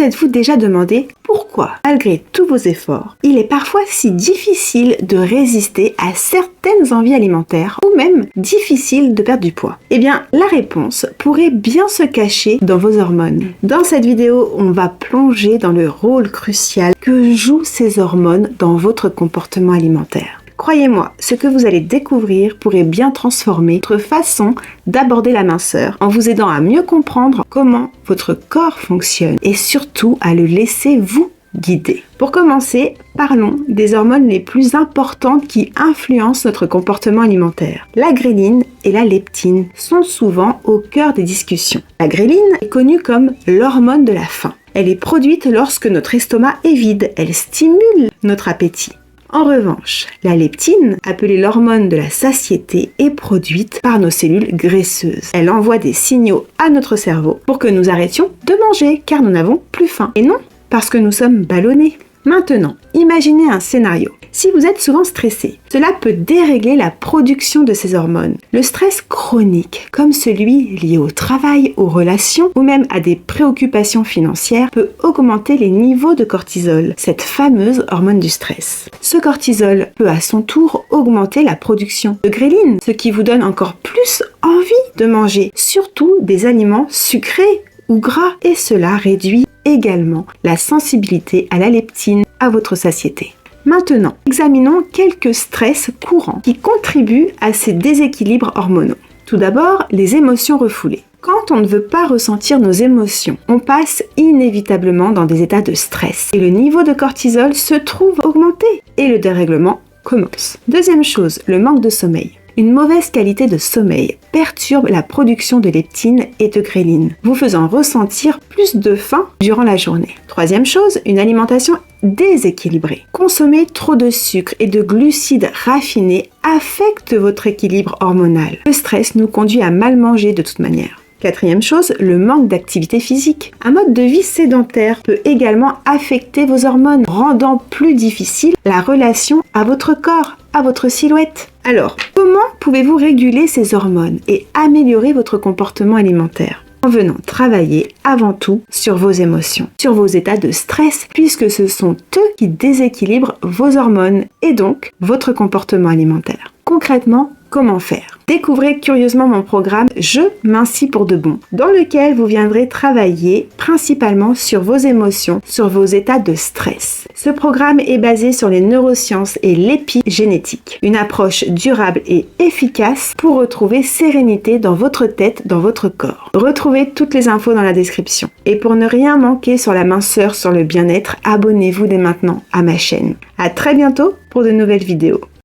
Vous êtes-vous déjà demandé pourquoi, malgré tous vos efforts, il est parfois si difficile de résister à certaines envies alimentaires ou même difficile de perdre du poids? Eh bien, la réponse pourrait bien se cacher dans vos hormones. Dans cette vidéo, on va plonger dans le rôle crucial que jouent ces hormones dans votre comportement alimentaire. Croyez-moi, ce que vous allez découvrir pourrait bien transformer votre façon d'aborder la minceur en vous aidant à mieux comprendre comment votre corps fonctionne et surtout à le laisser vous guider. Pour commencer, parlons des hormones les plus importantes qui influencent notre comportement alimentaire. La gréline et la leptine sont souvent au cœur des discussions. La gréline est connue comme l'hormone de la faim. Elle est produite lorsque notre estomac est vide. Elle stimule notre appétit. En revanche, la leptine, appelée l'hormone de la satiété, est produite par nos cellules graisseuses. Elle envoie des signaux à notre cerveau pour que nous arrêtions de manger car nous n'avons plus faim. Et non, parce que nous sommes ballonnés. Maintenant, imaginez un scénario. Si vous êtes souvent stressé, cela peut dérégler la production de ces hormones. Le stress chronique, comme celui lié au travail, aux relations ou même à des préoccupations financières, peut augmenter les niveaux de cortisol, cette fameuse hormone du stress. Ce cortisol peut à son tour augmenter la production de gréline, ce qui vous donne encore plus envie de manger, surtout des aliments sucrés ou gras, et cela réduit également la sensibilité à la leptine, à votre satiété. Maintenant, examinons quelques stress courants qui contribuent à ces déséquilibres hormonaux. Tout d'abord, les émotions refoulées. Quand on ne veut pas ressentir nos émotions, on passe inévitablement dans des états de stress et le niveau de cortisol se trouve augmenté et le dérèglement commence. Deuxième chose, le manque de sommeil. Une mauvaise qualité de sommeil perturbe la production de leptine et de gréline, vous faisant ressentir plus de faim durant la journée. Troisième chose, une alimentation déséquilibrée. Consommer trop de sucre et de glucides raffinés affecte votre équilibre hormonal. Le stress nous conduit à mal manger de toute manière. Quatrième chose, le manque d'activité physique. Un mode de vie sédentaire peut également affecter vos hormones, rendant plus difficile la relation à votre corps, à votre silhouette. Alors, comment pouvez-vous réguler ces hormones et améliorer votre comportement alimentaire? En venant travailler avant tout sur vos émotions, sur vos états de stress, puisque ce sont eux qui déséquilibrent vos hormones et donc votre comportement alimentaire. Concrètement, comment faire? Découvrez curieusement mon programme « Je mincis pour de bon » dans lequel vous viendrez travailler principalement sur vos émotions, sur vos états de stress. Ce programme est basé sur les neurosciences et l'épigénétique, une approche durable et efficace pour retrouver sérénité dans votre tête, dans votre corps. Retrouvez toutes les infos dans la description. Et pour ne rien manquer sur la minceur, sur le bien-être, abonnez-vous dès maintenant à ma chaîne. À très bientôt pour de nouvelles vidéos.